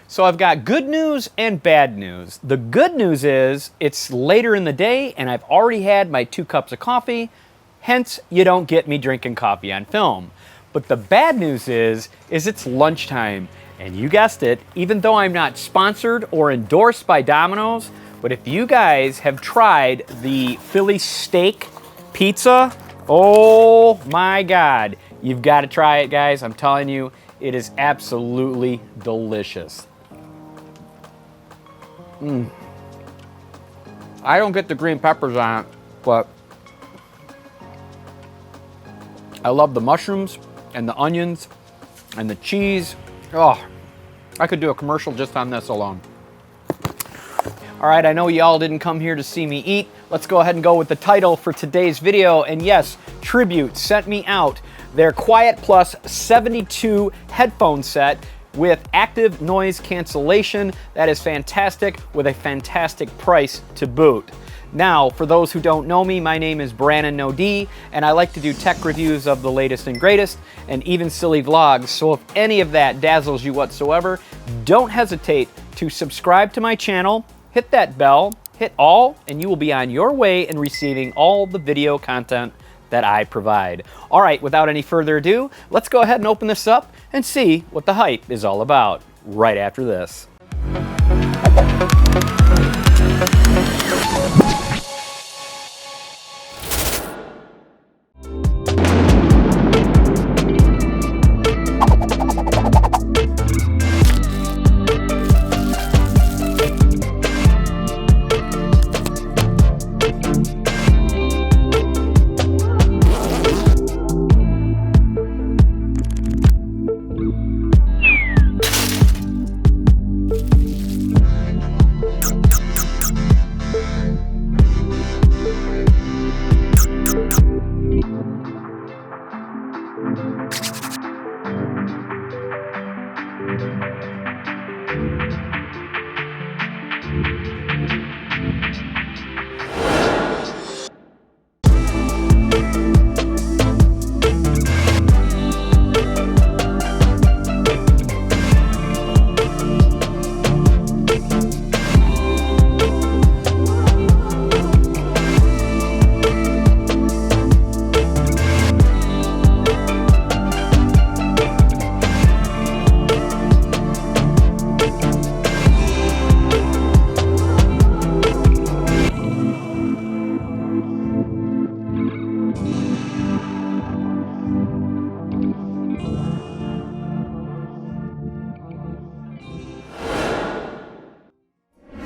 So I've got good news and bad news. The good news is it's later in the day and I've already had my 2 cups of coffee, hence you don't get me drinking coffee on film. But the bad news is it's lunchtime, and you guessed it, even though I'm not sponsored or endorsed by Domino's, but if you guys have tried the Philly steak pizza, oh my God, you've got to try it, guys. I'm telling you, it is absolutely delicious. I don't get the green peppers on it, but I love the mushrooms and the onions and the cheese. Oh, I could do a commercial just on this alone. All right, I know y'all didn't come here to see me eat. Let's go ahead and go with the title for today's video. And yes, Tribute sent me out their QuietPlus 72 headphone set with active noise cancellation. That is fantastic, with a fantastic price to boot. Now, for those who don't know me, my name is Brannon No, and I like to do tech reviews of the latest and greatest, and even silly vlogs. So if any of that dazzles you whatsoever, don't hesitate to subscribe to my channel, hit that bell, hit all, and you will be on your way and receiving all the video content that I provide. All right, without any further ado, let's go ahead and open this up and see what the hype is all about right after this.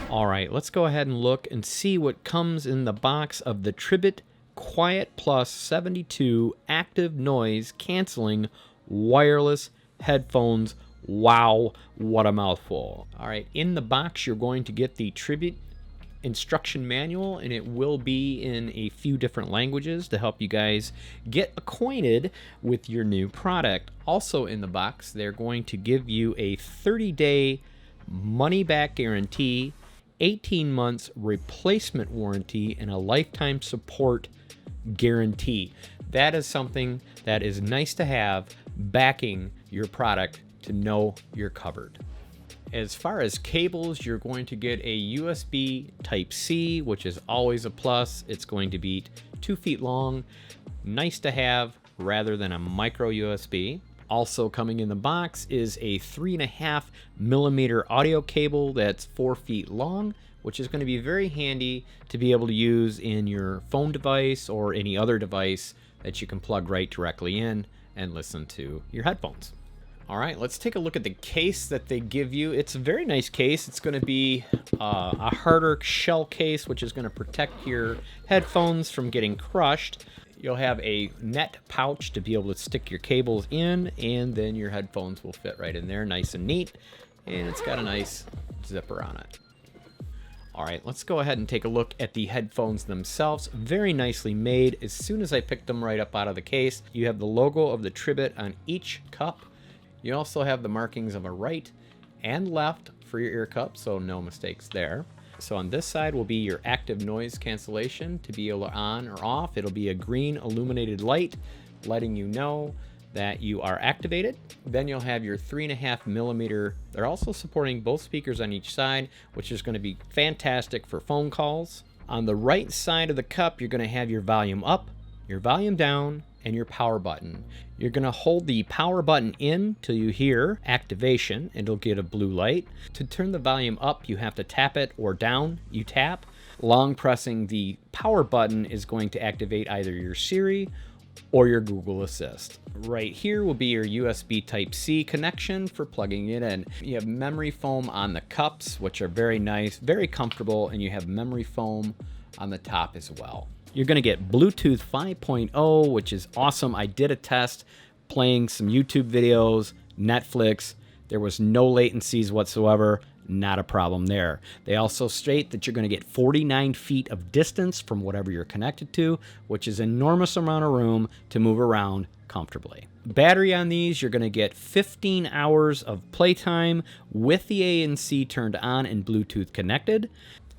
All right, let's go ahead and look and see what comes in the box of the Tribit QuietPlus 72 active noise canceling wireless headphones. Wow, what a mouthful. All right, in the box you're going to get the Tribit instruction manual, and it will be in a few different languages to help you guys get acquainted with your new product. Also in the box, they're going to give you a 30-day money-back guarantee, 18 months replacement warranty, and a lifetime support guarantee. That is something that is nice to have backing your product to know you're covered. As far as cables, you're going to get a USB Type-C, which is always a plus. It's going to be 2 feet long, nice to have rather than a micro USB. Also coming in the box is a 3.5 millimeter audio cable that's 4 feet long, which is going to be very handy to be able to use in your phone device or any other device that you can plug right directly in and listen to your headphones. All right, let's take a look at the case that they give you. It's a very nice case. It's going to be a harder shell case, which is going to protect your headphones from getting crushed. You'll have a net pouch to be able to stick your cables in, and then your headphones will fit right in there, nice and neat. And it's got a nice zipper on it. All right, let's go ahead and take a look at the headphones themselves. Very nicely made. As soon as I picked them right up out of the case, you have the logo of the Tribit on each cup. You also have the markings of a right and left for your ear cup, so no mistakes there. So on this side will be your active noise cancellation. To be able to on or off, it'll be a green illuminated light letting you know that you are activated. Then you'll have your 3.5mm. They're also supporting both speakers on each side, which is going to be fantastic for phone calls. On the right side of the cup, you're going to have your volume up, your volume down, and your power button. You're going to hold the power button in till you hear activation, and it'll get a blue light. To turn the volume up, you have to tap it, or down, you tap. Long pressing the power button is going to activate either your Siri or your Google Assist. Right here will be your USB Type-C connection for plugging it in. You have memory foam on the cups, which are very nice, very comfortable, and you have memory foam on the top as well. You're going to get Bluetooth 5.0, which is awesome. I did a test playing some YouTube videos, Netflix. There was no latencies whatsoever. Not a problem there. They also state that you're going to get 49 feet of distance from whatever you're connected to, which is an enormous amount of room to move around comfortably. Battery on these, you're going to get 15 hours of playtime with the ANC turned on and Bluetooth connected.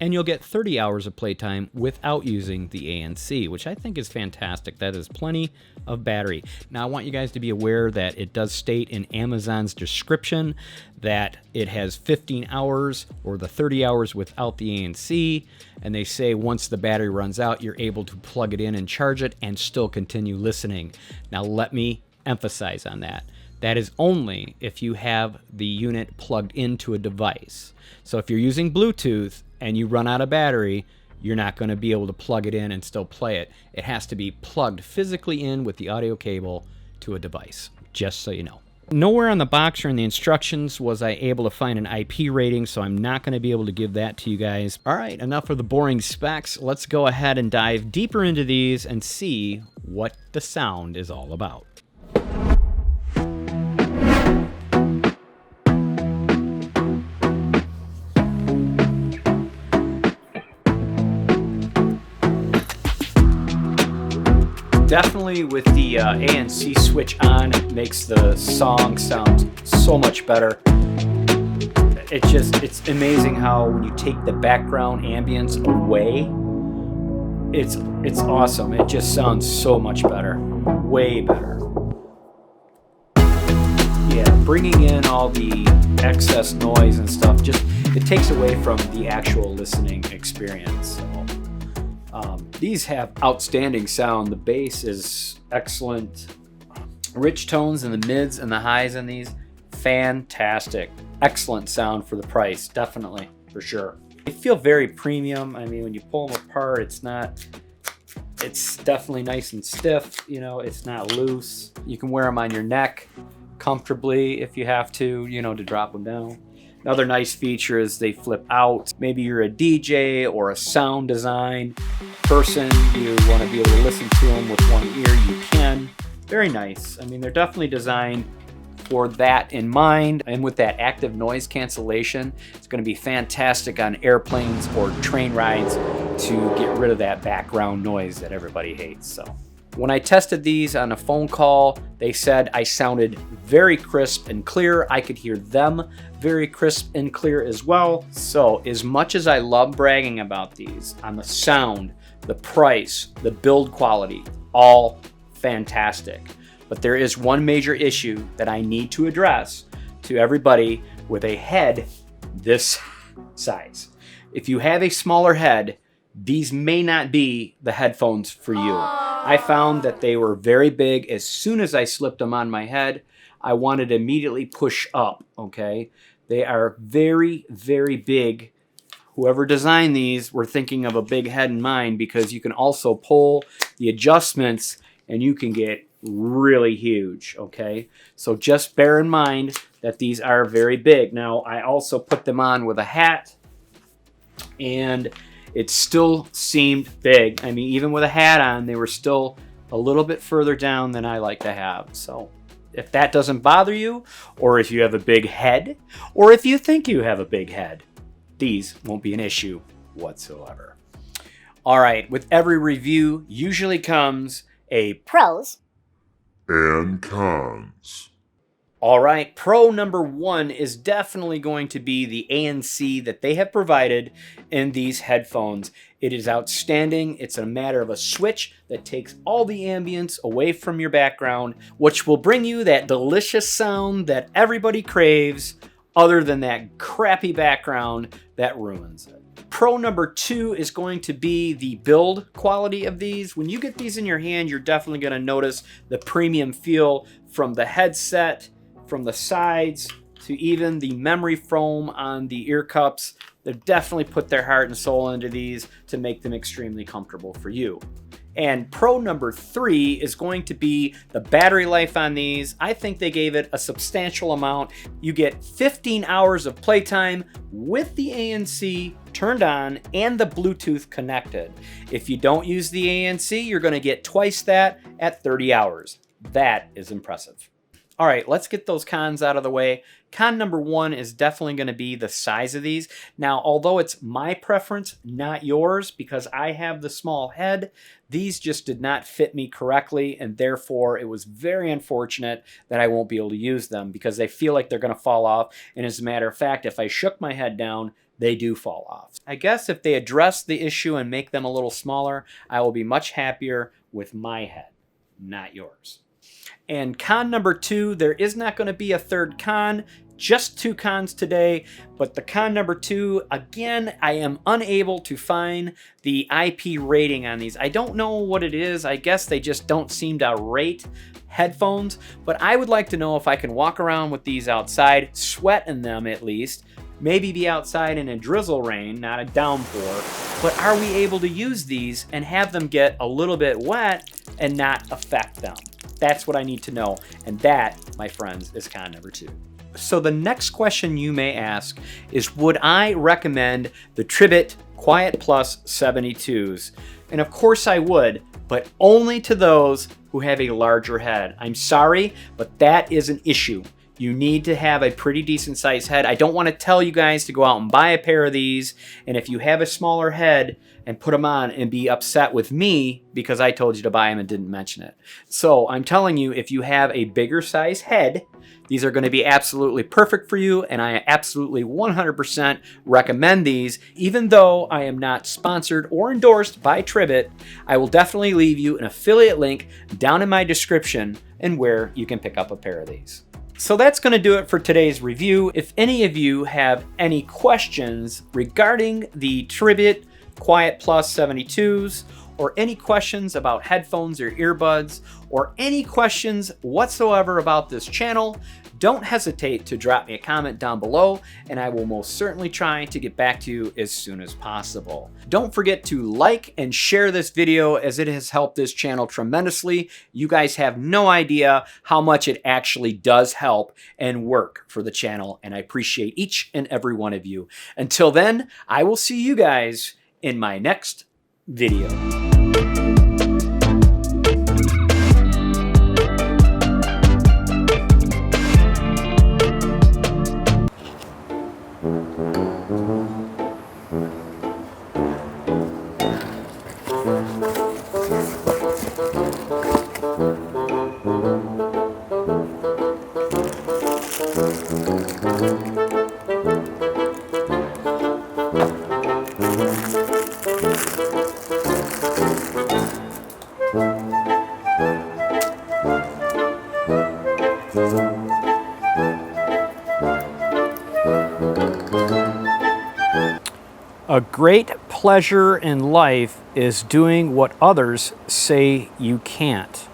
And you'll get 30 hours of playtime without using the ANC, which I think is fantastic. That is plenty of battery. Now, I want you guys to be aware that it does state in Amazon's description that it has 15 hours or the 30 hours without the ANC. And they say once the battery runs out, you're able to plug it in and charge it and still continue listening. Now, let me emphasize on that. That is only if you have the unit plugged into a device. So if you're using Bluetooth and you run out of battery, you're not going to be able to plug it in and still play it. It has to be plugged physically in with the audio cable to a device, just so you know. Nowhere on the box or in the instructions was I able to find an IP rating, so I'm not going to be able to give that to you guys. All right, enough of the boring specs. Let's go ahead and dive deeper into these and see what the sound is all about. Definitely with the ANC switch on, it makes the song sound so much better. It's amazing how when you take the background ambience away, it's awesome. It just sounds so much better, way better. Yeah, bringing in all the excess noise and stuff, it takes away from the actual listening experience. So. These have outstanding sound. The bass is excellent. Rich tones in the mids and the highs in these. Fantastic. Excellent sound for the price. Definitely, for sure. They feel very premium. I mean, when you pull them apart, it's definitely nice and stiff. You know, it's not loose. You can wear them on your neck comfortably if you have to, to drop them down. Another nice feature is they flip out. Maybe you're a DJ or a sound design person. You want to be able to listen to them with one ear, you can. Very nice. I mean, they're definitely designed for that in mind. And with that active noise cancellation, it's going to be fantastic on airplanes or train rides to get rid of that background noise that everybody hates. So when I tested these on a phone call, they said I sounded very crisp and clear. I could hear them very crisp and clear as well. So as much as I love bragging about these on the sound, the price, the build quality, all fantastic. But there is one major issue that I need to address to everybody with a head this size. If you have a smaller head, these may not be the headphones for you. I found that they were very big. As soon as I slipped them on my head, I wanted to immediately push up, okay? They are very, very big. Whoever designed these were thinking of a big head in mind, because you can also pull the adjustments and you can get really huge, okay? So just bear in mind that these are very big. Now, I also put them on with a hat, and it still seemed big. I mean, even with a hat on, they were still a little bit further down than I like to have. So if that doesn't bother you, or if you have a big head, or if you think you have a big head, these won't be an issue whatsoever. All right, with every review usually comes a pros and cons. All right, pro number one is definitely going to be the ANC that they have provided in these headphones. It is outstanding. It's a matter of a switch that takes all the ambience away from your background, which will bring you that delicious sound that everybody craves, other than that crappy background that ruins it. Pro number two is going to be the build quality of these. When you get these in your hand, you're definitely going to notice the premium feel from the headset, from the sides, to even the memory foam on the ear cups. They've definitely put their heart and soul into these to make them extremely comfortable for you. And pro number three is going to be the battery life on these. I think they gave it a substantial amount. You get 15 hours of playtime with the ANC turned on and the Bluetooth connected. If you don't use the ANC, you're going to get twice that at 30 hours. That is impressive. All right, let's get those cons out of the way. Con number one is definitely going to be the size of these. Now, although it's my preference, not yours, because I have the small head, these just did not fit me correctly, and therefore it was very unfortunate that I won't be able to use them because they feel like they're going to fall off. And as a matter of fact, if I shook my head down, they do fall off. I guess if they address the issue and make them a little smaller, I will be much happier with my head, not yours. And con number two, there is not going to be a third con, just two cons today. But the con number two, again, I am unable to find the IP rating on these. I don't know what it is. I guess they just don't seem to rate headphones. But I would like to know if I can walk around with these outside, sweat in them at least, maybe be outside in a drizzle rain, not a downpour. But are we able to use these and have them get a little bit wet and not affect them? That's what I need to know. And that, my friends, is con number two. So the next question you may ask is, would I recommend the Tribit QuietPlus 72s? And of course I would, but only to those who have a larger head. I'm sorry, but that is an issue. You need to have a pretty decent sized head. I don't want to tell you guys to go out and buy a pair of these, and if you have a smaller head, and put them on and be upset with me because I told you to buy them and didn't mention it. So I'm telling you, if you have a bigger size head, these are going to be absolutely perfect for you, and I absolutely 100% recommend these. Even though I am not sponsored or endorsed by Tribit, I will definitely leave you an affiliate link down in my description and where you can pick up a pair of these. So that's going to do it for today's review. If any of you have any questions regarding the Tribit QuietPlus 72s, or any questions about headphones or earbuds, or any questions whatsoever about this channel, don't hesitate to drop me a comment down below, and I will most certainly try to get back to you as soon as possible. Don't forget to like and share this video, as it has helped this channel tremendously. You guys have no idea how much it actually does help and work for the channel, and I appreciate each and every one of you. Until then, I will see you guys in my next video. A great pleasure in life is doing what others say you can't.